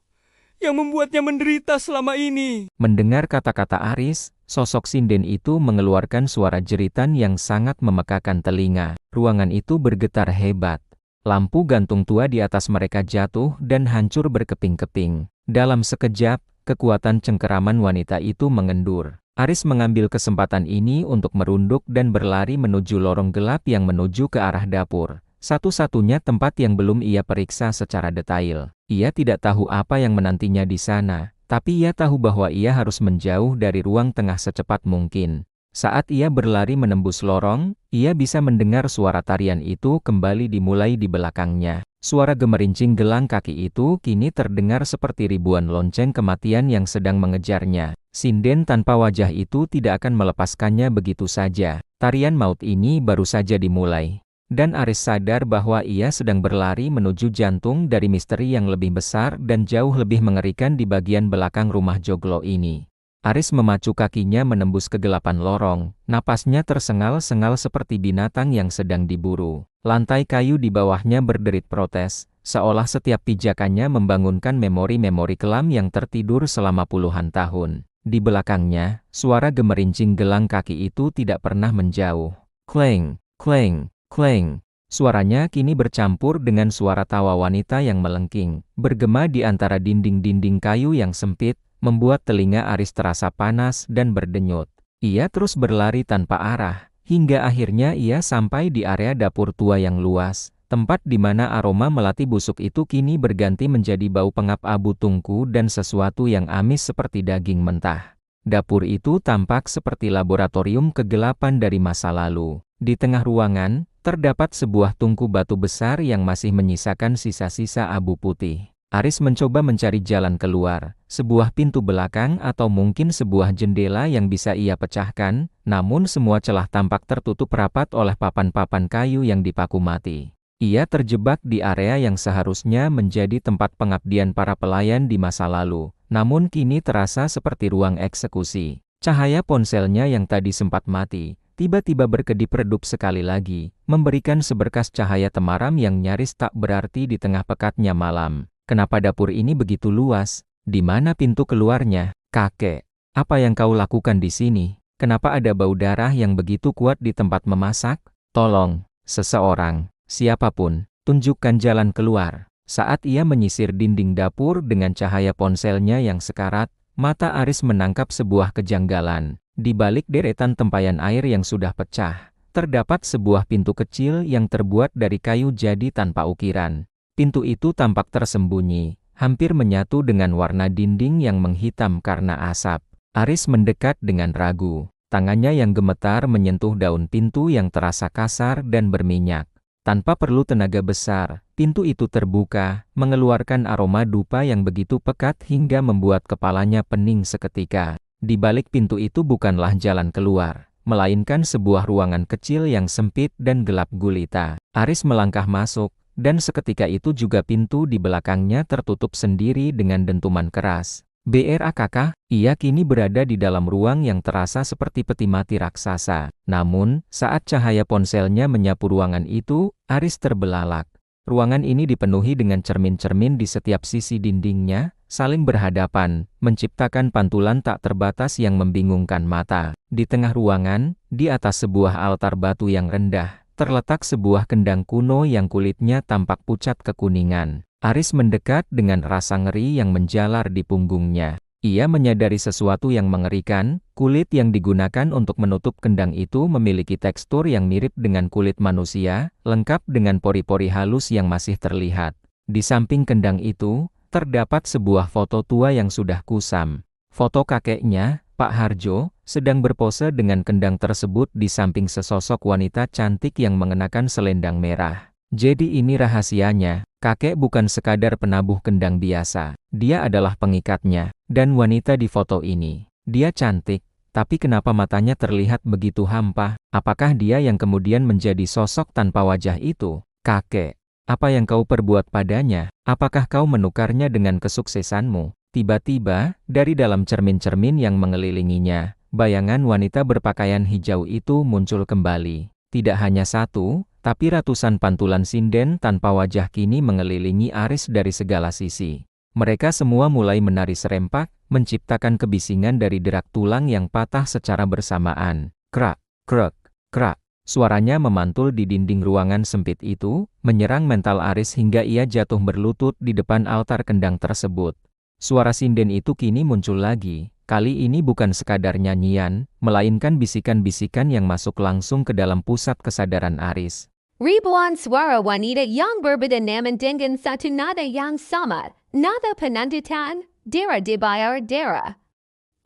yang membuatnya menderita selama ini. Mendengar kata-kata Aris, sosok sinden itu mengeluarkan suara jeritan yang sangat memekakan telinga. Ruangan itu bergetar hebat. Lampu gantung tua di atas mereka jatuh dan hancur berkeping-keping. Dalam sekejap, kekuatan cengkeraman wanita itu mengendur. Aris mengambil kesempatan ini untuk merunduk dan berlari menuju lorong gelap yang menuju ke arah dapur. Satu-satunya tempat yang belum ia periksa secara detail. Ia tidak tahu apa yang menantinya di sana, tapi ia tahu bahwa ia harus menjauh dari ruang tengah secepat mungkin. Saat ia berlari menembus lorong, ia bisa mendengar suara tarian itu kembali dimulai di belakangnya. Suara gemerincing gelang kaki itu kini terdengar seperti ribuan lonceng kematian yang sedang mengejarnya. Sinden tanpa wajah itu tidak akan melepaskannya begitu saja. Tarian maut ini baru saja dimulai. Dan Aris sadar bahwa ia sedang berlari menuju jantung dari misteri yang lebih besar dan jauh lebih mengerikan di bagian belakang rumah joglo ini. Aris memacu kakinya menembus kegelapan lorong, napasnya tersengal-sengal seperti binatang yang sedang diburu. Lantai kayu di bawahnya berderit protes, seolah setiap pijakannya membangunkan memori-memori kelam yang tertidur selama puluhan tahun. Di belakangnya, suara gemerincing gelang kaki itu tidak pernah menjauh. Kleng, kleng, kleng. Suaranya kini bercampur dengan suara tawa wanita yang melengking, bergema di antara dinding-dinding kayu yang sempit, membuat telinga Aris terasa panas dan berdenyut. Ia terus berlari tanpa arah, hingga akhirnya ia sampai di area dapur tua yang luas, tempat di mana aroma melati busuk itu kini berganti menjadi bau pengap abu tungku dan sesuatu yang amis seperti daging mentah. Dapur itu tampak seperti laboratorium kegelapan dari masa lalu. Di tengah ruangan, terdapat sebuah tungku batu besar yang masih menyisakan sisa-sisa abu putih. Aris mencoba mencari jalan keluar, sebuah pintu belakang atau mungkin sebuah jendela yang bisa ia pecahkan, namun semua celah tampak tertutup rapat oleh papan-papan kayu yang dipaku mati. Ia terjebak di area yang seharusnya menjadi tempat pengabdian para pelayan di masa lalu, namun kini terasa seperti ruang eksekusi. Cahaya ponselnya yang tadi sempat mati, tiba-tiba berkedip redup sekali lagi, memberikan seberkas cahaya temaram yang nyaris tak berarti di tengah pekatnya malam. Kenapa dapur ini begitu luas? Di mana pintu keluarnya? Kakek, apa yang kau lakukan di sini? Kenapa ada bau darah yang begitu kuat di tempat memasak? Tolong, seseorang, siapapun, tunjukkan jalan keluar. Saat ia menyisir dinding dapur dengan cahaya ponselnya yang sekarat, mata Aris menangkap sebuah kejanggalan. Di balik deretan tempayan air yang sudah pecah, terdapat sebuah pintu kecil yang terbuat dari kayu jadi tanpa ukiran. Pintu itu tampak tersembunyi, hampir menyatu dengan warna dinding yang menghitam karena asap. Aris mendekat dengan ragu. Tangannya yang gemetar menyentuh daun pintu yang terasa kasar dan berminyak. Tanpa perlu tenaga besar, pintu itu terbuka, mengeluarkan aroma dupa yang begitu pekat hingga membuat kepalanya pening seketika. Di balik pintu itu bukanlah jalan keluar, melainkan sebuah ruangan kecil yang sempit dan gelap gulita. Aris melangkah masuk, dan seketika itu juga pintu di belakangnya tertutup sendiri dengan dentuman keras. BRAKK, ia kini berada di dalam ruang yang terasa seperti peti mati raksasa. Namun, saat cahaya ponselnya menyapu ruangan itu, Aris terbelalak. Ruangan ini dipenuhi dengan cermin-cermin di setiap sisi dindingnya, saling berhadapan, menciptakan pantulan tak terbatas yang membingungkan mata. Di tengah ruangan, di atas sebuah altar batu yang rendah, terletak sebuah kendang kuno yang kulitnya tampak pucat kekuningan. Aris mendekat dengan rasa ngeri yang menjalar di punggungnya. Ia menyadari sesuatu yang mengerikan, kulit yang digunakan untuk menutup kendang itu memiliki tekstur yang mirip dengan kulit manusia, lengkap dengan pori-pori halus yang masih terlihat. Di samping kendang itu, terdapat sebuah foto tua yang sudah kusam. Foto kakeknya, Pak Harjo, sedang berpose dengan kendang tersebut di samping sesosok wanita cantik yang mengenakan selendang merah. Jadi ini rahasianya, kakek bukan sekadar penabuh kendang biasa, dia adalah pengikatnya. Dan wanita di foto ini, dia cantik, tapi kenapa matanya terlihat begitu hampa? Apakah dia yang kemudian menjadi sosok tanpa wajah itu? Kakek, apa yang kau perbuat padanya? Apakah kau menukarnya dengan kesuksesanmu? Tiba-tiba, dari dalam cermin-cermin yang mengelilinginya, Bayangan wanita berpakaian hijau itu muncul kembali. Tidak hanya satu, tapi ratusan pantulan sinden tanpa wajah kini mengelilingi Aris dari segala sisi. Mereka semua mulai menari serempak, menciptakan kebisingan dari derak tulang yang patah secara bersamaan. Krak, krek, krak. Suaranya memantul di dinding ruangan sempit itu, menyerang mental Aris hingga ia jatuh berlutut di depan altar kendang tersebut. Suara sinden itu kini muncul lagi. Kali ini bukan sekadar nyanyian, melainkan bisikan-bisikan yang masuk langsung ke dalam pusat kesadaran Aris. Ribuan suara wanita yang berbeda namun dengan satu nada yang sama, nada penantitan, dera dibayar dera.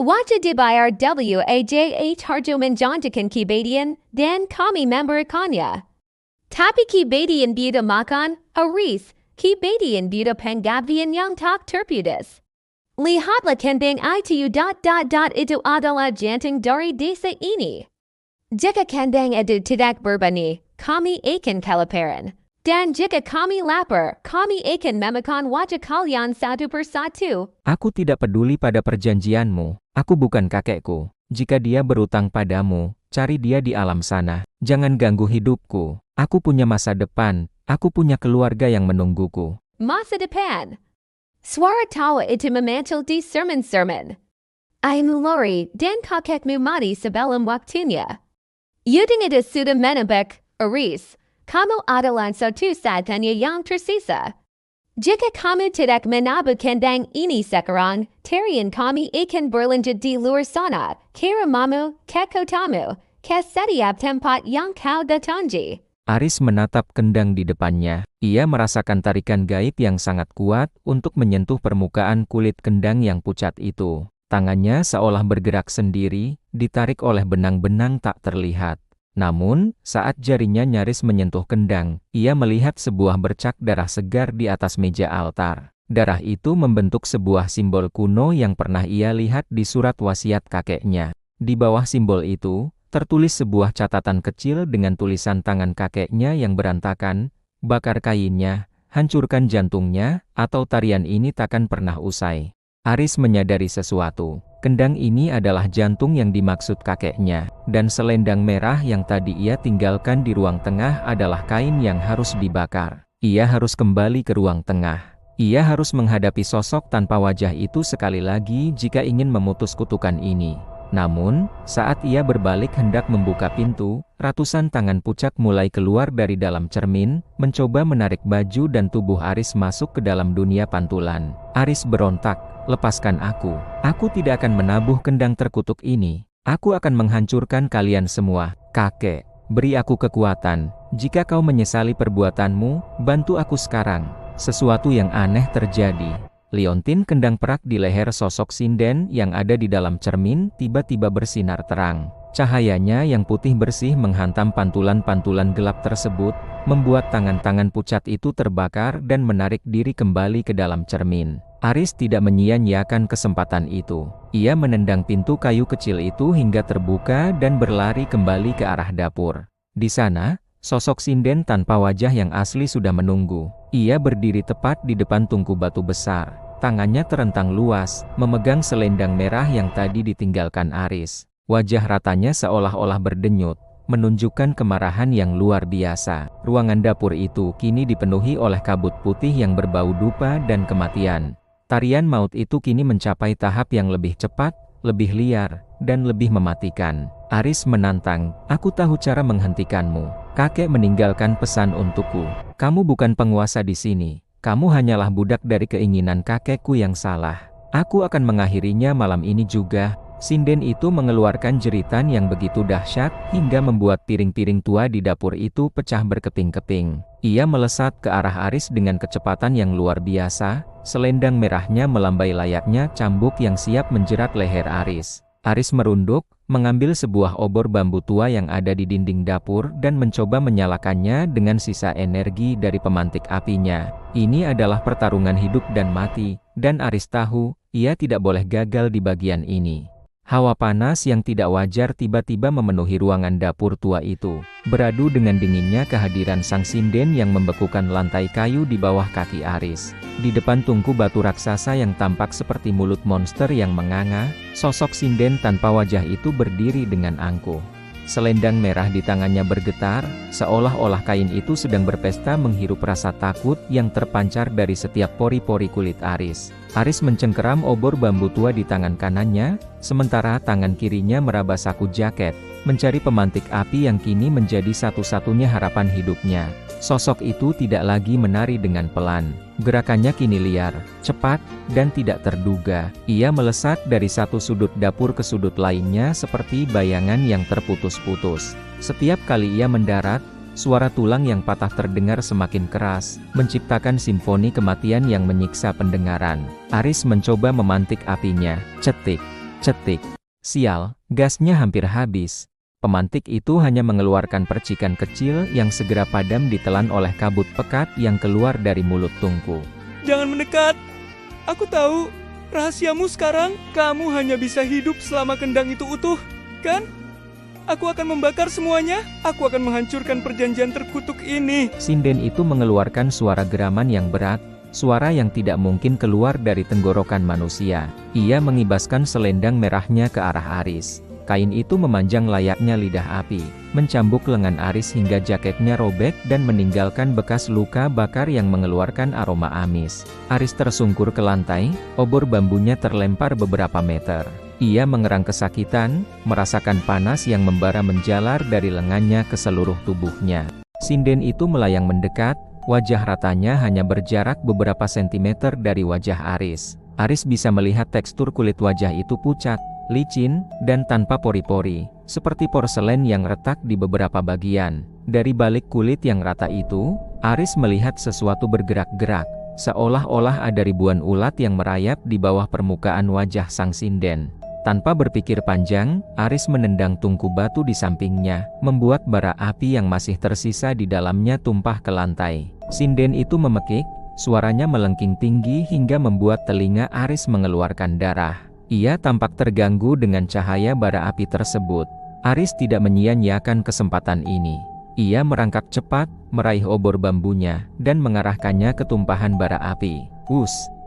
Wajah dibayar WAJH Harjo menjanjikan kebaikan dan kami memberikannya. Tapi kebaikan bida makan, Aris, kebaikan bida pengabdian yang tak terputus. Lihatlah kendang itu ... itu adalah jantung dari desa ini. Jika kendang itu tidak berbunyi, kami akan kelaparan. Dan jika kami lapar, kami akan memakan wajah kalian satu persatu. Aku tidak peduli pada perjanjianmu, aku bukan kakekku. Jika dia berutang padamu, cari dia di alam sana. Jangan ganggu hidupku, aku punya masa depan, aku punya keluarga yang menungguku. Masa depan. Suara tawa itu memantul di sermon-sermon. Ayahmu lari dan kakekmu mati sebelum waktunya. Yuding itu sudah menebak, Aris. Kamu adalah satu-satunya yang tersisa. Jika kamu tidak menabuh kendang ini sekarang, tarian kami akan berlanjut di luar sana, ke rumahmu, ke kotamu, ke setiap tempat yang kau datangi. Aris menatap kendang di depannya. Ia merasakan tarikan gaib yang sangat kuat untuk menyentuh permukaan kulit kendang yang pucat itu. Tangannya seolah bergerak sendiri, ditarik oleh benang-benang tak terlihat. Namun, saat jarinya nyaris menyentuh kendang, ia melihat sebuah bercak darah segar di atas meja altar. Darah itu membentuk sebuah simbol kuno yang pernah ia lihat di surat wasiat kakeknya. Di bawah simbol itu, tertulis sebuah catatan kecil dengan tulisan tangan kakeknya yang berantakan, bakar kainnya, hancurkan jantungnya, atau tarian ini takkan pernah usai. Aris menyadari sesuatu. Kendang ini adalah jantung yang dimaksud kakeknya, dan selendang merah yang tadi ia tinggalkan di ruang tengah adalah kain yang harus dibakar. Ia harus kembali ke ruang tengah. Ia harus menghadapi sosok tanpa wajah itu sekali lagi jika ingin memutus kutukan ini. Namun, saat ia berbalik hendak membuka pintu, ratusan tangan pucat mulai keluar dari dalam cermin, mencoba menarik baju dan tubuh Aris masuk ke dalam dunia pantulan. Aris berontak, "Lepaskan aku. Aku tidak akan menabuh kendang terkutuk ini. Aku akan menghancurkan kalian semua. Kakek, beri aku kekuatan. Jika kau menyesali perbuatanmu, bantu aku sekarang." Sesuatu yang aneh terjadi. Liontin kendang perak di leher sosok sinden yang ada di dalam cermin tiba-tiba bersinar terang. Cahayanya yang putih bersih menghantam pantulan-pantulan gelap tersebut, membuat tangan-tangan pucat itu terbakar dan menarik diri kembali ke dalam cermin. Aris tidak menyia-nyiakan kesempatan itu. Ia menendang pintu kayu kecil itu hingga terbuka dan berlari kembali ke arah dapur. Di sana, sosok sinden tanpa wajah yang asli sudah menunggu. Ia berdiri tepat di depan tungku batu besar. Tangannya terentang luas, memegang selendang merah yang tadi ditinggalkan Aris. Wajah ratanya seolah-olah berdenyut, menunjukkan kemarahan yang luar biasa. Ruangan dapur itu kini dipenuhi oleh kabut putih yang berbau dupa dan kematian. Tarian maut itu kini mencapai tahap yang lebih cepat, lebih liar, dan lebih mematikan. Aris menantang, "Aku tahu cara menghentikanmu. Kakek meninggalkan pesan untukku. Kamu bukan penguasa di sini. Kamu hanyalah budak dari keinginan kakekku yang salah. Aku akan mengakhirinya malam ini juga." Sinden itu mengeluarkan jeritan yang begitu dahsyat, hingga membuat piring-piring tua di dapur itu pecah berkeping-keping. Ia melesat ke arah Aris dengan kecepatan yang luar biasa, selendang merahnya melambai layaknya cambuk yang siap menjerat leher Aris. Aris merunduk, mengambil sebuah obor bambu tua yang ada di dinding dapur dan mencoba menyalakannya dengan sisa energi dari pemantik apinya. Ini adalah pertarungan hidup dan mati, dan Aris tahu, ia tidak boleh gagal di bagian ini. Hawa panas yang tidak wajar tiba-tiba memenuhi ruangan dapur tua itu. Beradu dengan dinginnya kehadiran sang sinden yang membekukan lantai kayu di bawah kaki Aris. Di depan tungku batu raksasa yang tampak seperti mulut monster yang menganga, sosok sinden tanpa wajah itu berdiri dengan angkuh. Selendang merah di tangannya bergetar, seolah-olah kain itu sedang berpesta menghirup rasa takut yang terpancar dari setiap pori-pori kulit Aris. Aris mencengkeram obor bambu tua di tangan kanannya, sementara tangan kirinya meraba saku jaket, mencari pemantik api yang kini menjadi satu-satunya harapan hidupnya. Sosok itu tidak lagi menari dengan pelan. Gerakannya kini liar, cepat, dan tidak terduga. Ia melesat dari satu sudut dapur ke sudut lainnya seperti bayangan yang terputus-putus. Setiap kali ia mendarat, suara tulang yang patah terdengar semakin keras, menciptakan simfoni kematian yang menyiksa pendengaran. Aris mencoba memantik apinya. Cetik, cetik. Sial, gasnya hampir habis. Pemantik itu hanya mengeluarkan percikan kecil yang segera padam ditelan oleh kabut pekat yang keluar dari mulut tungku. Jangan mendekat. Aku tahu, rahasiamu sekarang, kamu hanya bisa hidup selama kendang itu utuh, kan? Aku akan membakar semuanya, aku akan menghancurkan perjanjian terkutuk ini. Sinden itu mengeluarkan suara geraman yang berat, suara yang tidak mungkin keluar dari tenggorokan manusia. Ia mengibaskan selendang merahnya ke arah Aris. Kain itu memanjang layaknya lidah api, mencambuk lengan Aris hingga jaketnya robek dan meninggalkan bekas luka bakar yang mengeluarkan aroma amis. Aris tersungkur ke lantai, obor bambunya terlempar beberapa meter. Ia mengerang kesakitan, merasakan panas yang membara menjalar dari lengannya ke seluruh tubuhnya. Sinden itu melayang mendekat, wajah ratanya hanya berjarak beberapa sentimeter dari wajah Aris. Aris bisa melihat tekstur kulit wajah itu pucat, licin, dan tanpa pori-pori, seperti porselen yang retak di beberapa bagian. Dari balik kulit yang rata itu, Aris melihat sesuatu bergerak-gerak, seolah-olah ada ribuan ulat yang merayap di bawah permukaan wajah sang sinden. Tanpa berpikir panjang, Aris menendang tungku batu di sampingnya, membuat bara api yang masih tersisa di dalamnya tumpah ke lantai. Sinden itu memekik, suaranya melengking tinggi hingga membuat telinga Aris mengeluarkan darah. Ia tampak terganggu dengan cahaya bara api tersebut. Aris tidak menyia-nyiakan kesempatan ini. Ia merangkak cepat, meraih obor bambunya, dan mengarahkannya ke tumpahan bara api.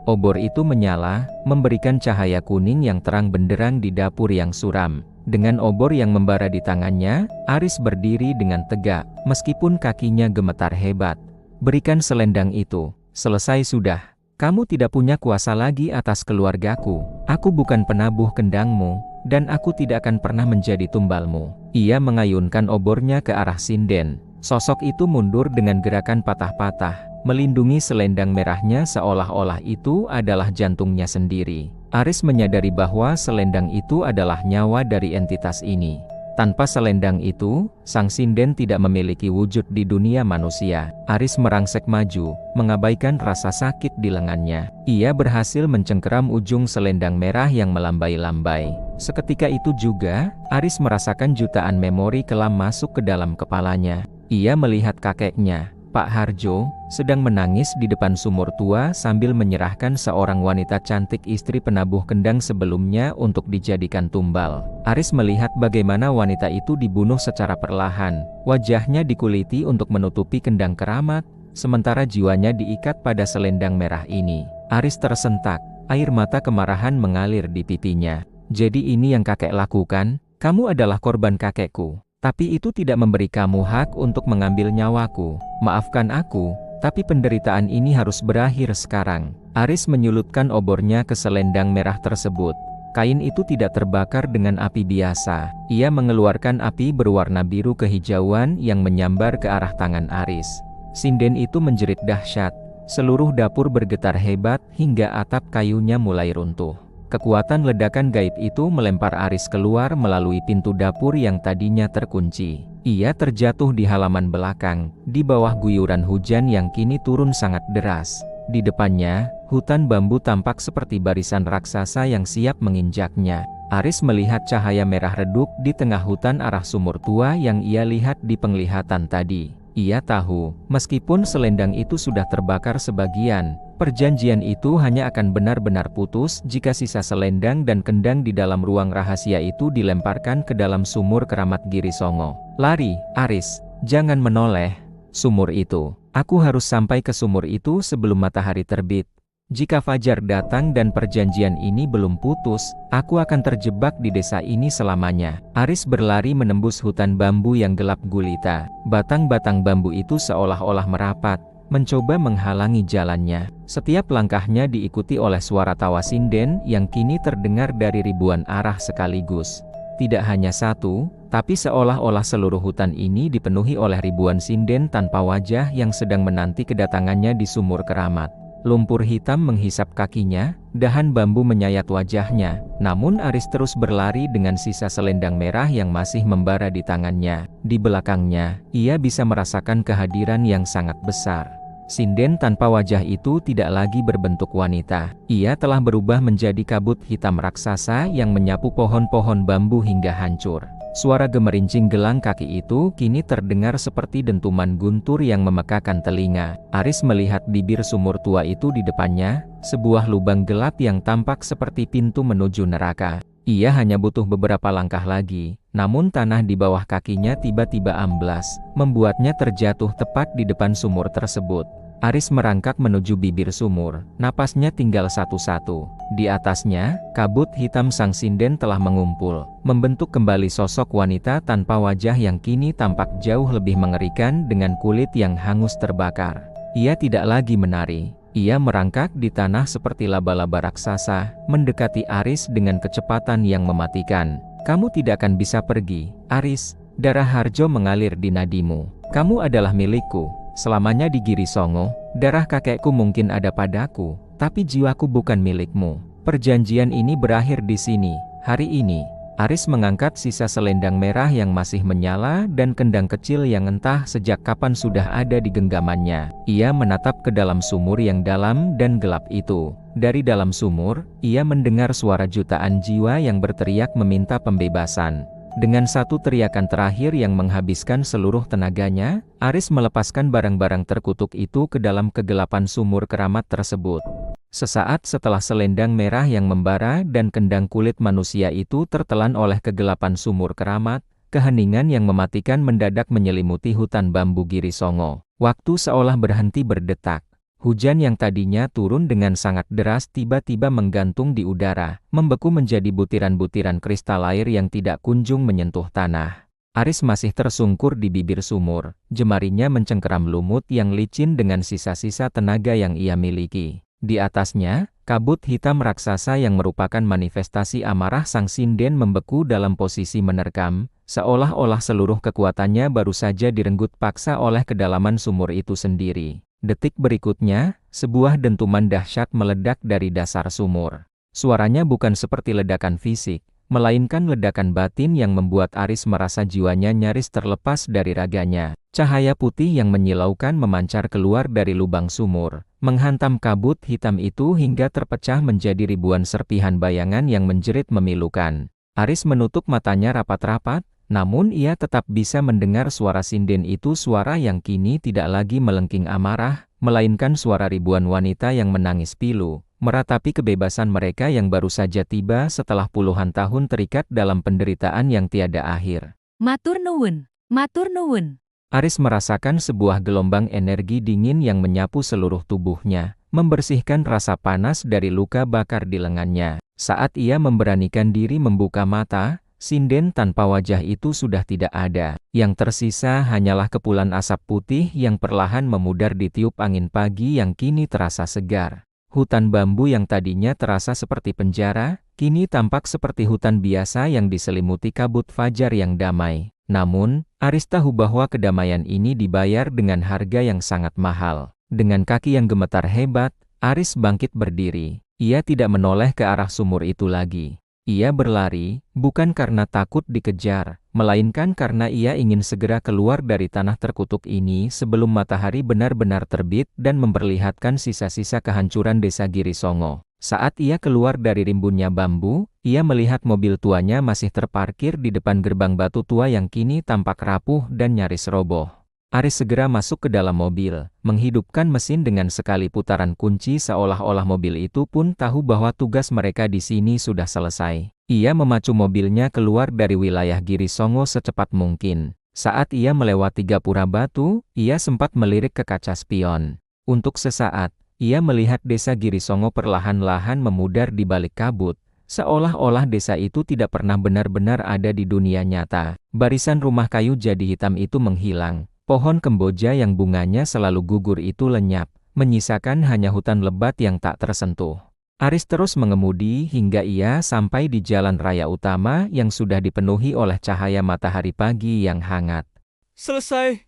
Obor itu menyala, memberikan cahaya kuning yang terang benderang di dapur yang suram. Dengan obor yang membara di tangannya, Aris berdiri dengan tegak, meskipun kakinya gemetar hebat. Berikan selendang itu, selesai sudah. Kamu tidak punya kuasa lagi atas keluargaku. Aku bukan penabuh kendangmu, dan aku tidak akan pernah menjadi tumbalmu. Ia mengayunkan obornya ke arah sinden. Sosok itu mundur dengan gerakan patah-patah, melindungi selendang merahnya seolah-olah itu adalah jantungnya sendiri. Aris menyadari bahwa selendang itu adalah nyawa dari entitas ini. Tanpa selendang itu, sang sinden tidak memiliki wujud di dunia manusia. Aris merangsek maju, mengabaikan rasa sakit di lengannya. Ia berhasil mencengkeram ujung selendang merah yang melambai-lambai. Seketika itu juga, Aris merasakan jutaan memori kelam masuk ke dalam kepalanya. Ia melihat kakeknya, Pak Harjo, sedang menangis di depan sumur tua sambil menyerahkan seorang wanita cantik istri penabuh kendang sebelumnya untuk dijadikan tumbal. Aris melihat bagaimana wanita itu dibunuh secara perlahan. Wajahnya dikuliti untuk menutupi kendang keramat, sementara jiwanya diikat pada selendang merah ini. Aris tersentak, air mata kemarahan mengalir di pipinya. Jadi ini yang kakek lakukan? Kamu adalah korban kakekku. Tapi itu tidak memberi kamu hak untuk mengambil nyawaku. Maafkan aku, tapi penderitaan ini harus berakhir sekarang. Aris menyulutkan obornya ke selendang merah tersebut. Kain itu tidak terbakar dengan api biasa. Ia mengeluarkan api berwarna biru kehijauan yang menyambar ke arah tangan Aris. Sinden itu menjerit dahsyat. Seluruh dapur bergetar hebat hingga atap kayunya mulai runtuh. Kekuatan ledakan gaib itu melempar Aris keluar melalui pintu dapur yang tadinya terkunci. Ia terjatuh di halaman belakang, di bawah guyuran hujan yang kini turun sangat deras. Di depannya, hutan bambu tampak seperti barisan raksasa yang siap menginjaknya. Aris melihat cahaya merah redup di tengah hutan arah sumur tua yang ia lihat di penglihatan tadi. Ia tahu, meskipun selendang itu sudah terbakar sebagian, perjanjian itu hanya akan benar-benar putus jika sisa selendang dan kendang di dalam ruang rahasia itu dilemparkan ke dalam sumur keramat Giri Songo. Lari, Aris, jangan menoleh. Sumur itu. Aku harus sampai ke sumur itu sebelum matahari terbit. Jika fajar datang dan perjanjian ini belum putus, aku akan terjebak di desa ini selamanya. Aris berlari menembus hutan bambu yang gelap gulita. Batang-batang bambu itu seolah-olah merapat, mencoba menghalangi jalannya. Setiap langkahnya diikuti oleh suara tawa sinden yang kini terdengar dari ribuan arah sekaligus. Tidak hanya satu, tapi seolah-olah seluruh hutan ini dipenuhi oleh ribuan sinden tanpa wajah yang sedang menanti kedatangannya di sumur keramat. Lumpur hitam menghisap kakinya, dahan bambu menyayat wajahnya, namun Aris terus berlari dengan sisa selendang merah yang masih membara di tangannya. Di belakangnya, ia bisa merasakan kehadiran yang sangat besar. Sinden tanpa wajah itu tidak lagi berbentuk wanita. Ia telah berubah menjadi kabut hitam raksasa yang menyapu pohon-pohon bambu hingga hancur. Suara gemerincing gelang kaki itu kini terdengar seperti dentuman guntur yang memekakan telinga. Aris melihat bibir sumur tua itu di depannya, sebuah lubang gelap yang tampak seperti pintu menuju neraka. Ia hanya butuh beberapa langkah lagi, namun tanah di bawah kakinya tiba-tiba amblas, membuatnya terjatuh tepat di depan sumur tersebut. Aris merangkak menuju bibir sumur, napasnya tinggal satu-satu. Di atasnya, kabut hitam sang sinden telah mengumpul, membentuk kembali sosok wanita tanpa wajah yang kini tampak jauh lebih mengerikan dengan kulit yang hangus terbakar. Ia tidak lagi menari. Ia merangkak di tanah seperti laba-laba raksasa, mendekati Aris dengan kecepatan yang mematikan. Kamu tidak akan bisa pergi, Aris. Darah Harjo mengalir di nadimu. Kamu adalah milikku. Selamanya di Giri Songo, darah kakekku mungkin ada padaku, tapi jiwaku bukan milikmu. Perjanjian ini berakhir di sini, hari ini. Aris mengangkat sisa selendang merah yang masih menyala dan kendang kecil yang entah sejak kapan sudah ada di genggamannya. Ia menatap ke dalam sumur yang dalam dan gelap itu. Dari dalam sumur, ia mendengar suara jutaan jiwa yang berteriak meminta pembebasan. Dengan satu teriakan terakhir yang menghabiskan seluruh tenaganya, Aris melepaskan barang-barang terkutuk itu ke dalam kegelapan sumur keramat tersebut. Sesaat setelah selendang merah yang membara dan kendang kulit manusia itu tertelan oleh kegelapan sumur keramat, keheningan yang mematikan mendadak menyelimuti hutan bambu Giri Songo. Waktu seolah berhenti berdetak. Hujan yang tadinya turun dengan sangat deras tiba-tiba menggantung di udara, membeku menjadi butiran-butiran kristal air yang tidak kunjung menyentuh tanah. Aris masih tersungkur di bibir sumur, jemarinya mencengkeram lumut yang licin dengan sisa-sisa tenaga yang ia miliki. Di atasnya, kabut hitam raksasa yang merupakan manifestasi amarah sang sinden membeku dalam posisi menerkam, seolah-olah seluruh kekuatannya baru saja direnggut paksa oleh kedalaman sumur itu sendiri. Detik berikutnya, sebuah dentuman dahsyat meledak dari dasar sumur. Suaranya bukan seperti ledakan fisik, melainkan ledakan batin yang membuat Aris merasa jiwanya nyaris terlepas dari raganya. Cahaya putih yang menyilaukan memancar keluar dari lubang sumur, menghantam kabut hitam itu hingga terpecah menjadi ribuan serpihan bayangan yang menjerit memilukan. Aris menutup matanya rapat-rapat, namun ia tetap bisa mendengar suara sinden itu, suara yang kini tidak lagi melengking amarah, melainkan suara ribuan wanita yang menangis pilu, meratapi kebebasan mereka yang baru saja tiba setelah puluhan tahun terikat dalam penderitaan yang tiada akhir. Matur nuwun, matur nuwun. Aris merasakan sebuah gelombang energi dingin yang menyapu seluruh tubuhnya, membersihkan rasa panas dari luka bakar di lengannya. Saat ia memberanikan diri membuka mata, sinden tanpa wajah itu sudah tidak ada. Yang tersisa hanyalah kepulan asap putih yang perlahan memudar ditiup angin pagi yang kini terasa segar. Hutan bambu yang tadinya terasa seperti penjara, kini tampak seperti hutan biasa yang diselimuti kabut fajar yang damai. Namun, Aris tahu bahwa kedamaian ini dibayar dengan harga yang sangat mahal. Dengan kaki yang gemetar hebat, Aris bangkit berdiri. Ia tidak menoleh ke arah sumur itu lagi. Ia berlari, bukan karena takut dikejar, melainkan karena ia ingin segera keluar dari tanah terkutuk ini sebelum matahari benar-benar terbit dan memperlihatkan sisa-sisa kehancuran desa Giri Songo. Saat ia keluar dari rimbunnya bambu, ia melihat mobil tuanya masih terparkir di depan gerbang batu tua yang kini tampak rapuh dan nyaris roboh. Aris segera masuk ke dalam mobil, menghidupkan mesin dengan sekali putaran kunci seolah-olah mobil itu pun tahu bahwa tugas mereka di sini sudah selesai. Ia memacu mobilnya keluar dari wilayah Girisongo secepat mungkin. Saat ia melewati gapura batu, ia sempat melirik ke kaca spion. Untuk sesaat, ia melihat desa Girisongo perlahan-lahan memudar di balik kabut, seolah-olah desa itu tidak pernah benar-benar ada di dunia nyata. Barisan rumah kayu jadi hitam itu menghilang. Pohon kemboja yang bunganya selalu gugur itu lenyap, menyisakan hanya hutan lebat yang tak tersentuh. Aris terus mengemudi hingga ia sampai di jalan raya utama yang sudah dipenuhi oleh cahaya matahari pagi yang hangat. Selesai.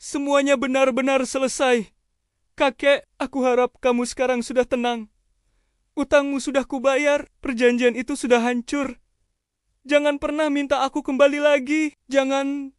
Semuanya benar-benar selesai. Kakek, aku harap kamu sekarang sudah tenang. Utangmu sudah kubayar, perjanjian itu sudah hancur. Jangan pernah minta aku kembali lagi. Jangan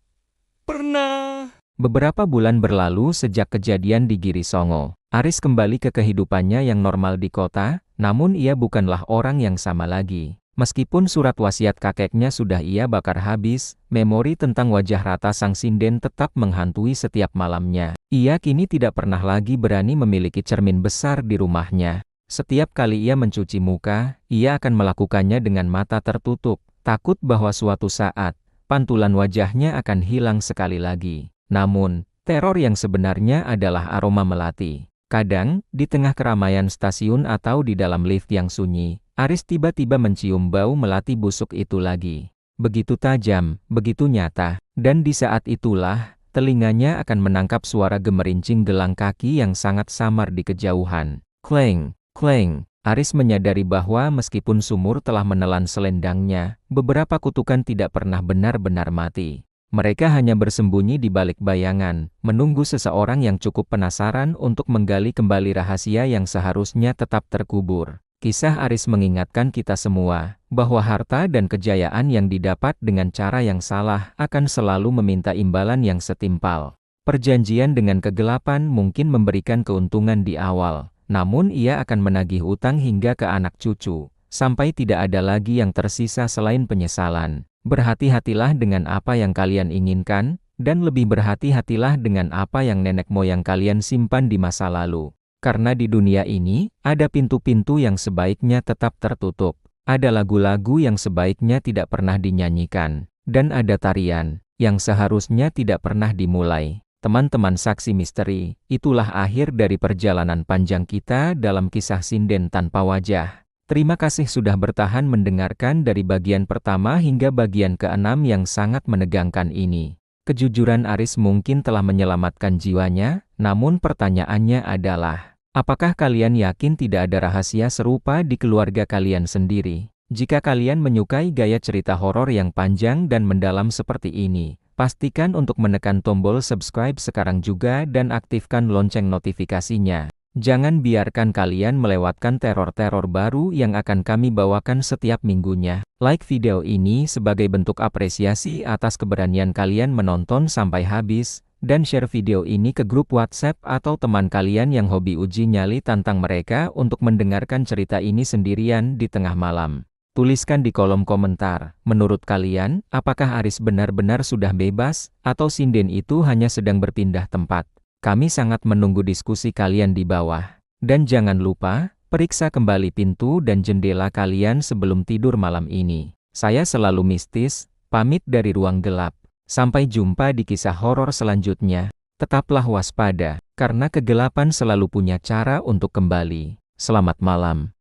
pernah. Beberapa bulan berlalu sejak kejadian di Girisongo. Aris kembali ke kehidupannya yang normal di kota, namun ia bukanlah orang yang sama lagi. Meskipun surat wasiat kakeknya sudah ia bakar habis, memori tentang wajah rata sang sinden tetap menghantui setiap malamnya. Ia kini tidak pernah lagi berani memiliki cermin besar di rumahnya. Setiap kali ia mencuci muka, ia akan melakukannya dengan mata tertutup, takut bahwa suatu saat, pantulan wajahnya akan hilang sekali lagi. Namun, teror yang sebenarnya adalah aroma melati. Kadang, di tengah keramaian stasiun atau di dalam lift yang sunyi, Aris tiba-tiba mencium bau melati busuk itu lagi. Begitu tajam, begitu nyata, dan di saat itulah, telinganya akan menangkap suara gemerincing gelang kaki yang sangat samar di kejauhan. Kleng, kleng. Aris menyadari bahwa meskipun sumur telah menelan selendangnya, beberapa kutukan tidak pernah benar-benar mati. Mereka hanya bersembunyi di balik bayangan, menunggu seseorang yang cukup penasaran untuk menggali kembali rahasia yang seharusnya tetap terkubur. Kisah Aris mengingatkan kita semua, bahwa harta dan kejayaan yang didapat dengan cara yang salah akan selalu meminta imbalan yang setimpal. Perjanjian dengan kegelapan mungkin memberikan keuntungan di awal, namun ia akan menagih utang hingga ke anak cucu, sampai tidak ada lagi yang tersisa selain penyesalan. Berhati-hatilah dengan apa yang kalian inginkan, dan lebih berhati-hatilah dengan apa yang nenek moyang kalian simpan di masa lalu. Karena di dunia ini, ada pintu-pintu yang sebaiknya tetap tertutup, ada lagu-lagu yang sebaiknya tidak pernah dinyanyikan, dan ada tarian yang seharusnya tidak pernah dimulai. Teman-teman saksi misteri, itulah akhir dari perjalanan panjang kita dalam kisah sinden tanpa wajah. Terima kasih sudah bertahan mendengarkan dari bagian pertama hingga bagian ke-6 yang sangat menegangkan ini. Kejujuran Aris mungkin telah menyelamatkan jiwanya, namun pertanyaannya adalah, apakah kalian yakin tidak ada rahasia serupa di keluarga kalian sendiri? Jika kalian menyukai gaya cerita horor yang panjang dan mendalam seperti ini, pastikan untuk menekan tombol subscribe sekarang juga dan aktifkan lonceng notifikasinya. Jangan biarkan kalian melewatkan teror-teror baru yang akan kami bawakan setiap minggunya. Like video ini sebagai bentuk apresiasi atas keberanian kalian menonton sampai habis, dan share video ini ke grup WhatsApp atau teman kalian yang hobi uji nyali tantang mereka untuk mendengarkan cerita ini sendirian di tengah malam. Tuliskan di kolom komentar, menurut kalian, apakah Aris benar-benar sudah bebas, atau sinden itu hanya sedang berpindah tempat? Kami sangat menunggu diskusi kalian di bawah. Dan jangan lupa, periksa kembali pintu dan jendela kalian sebelum tidur malam ini. Saya selalu mistis, pamit dari ruang gelap. Sampai jumpa di kisah horor selanjutnya. Tetaplah waspada, karena kegelapan selalu punya cara untuk kembali. Selamat malam.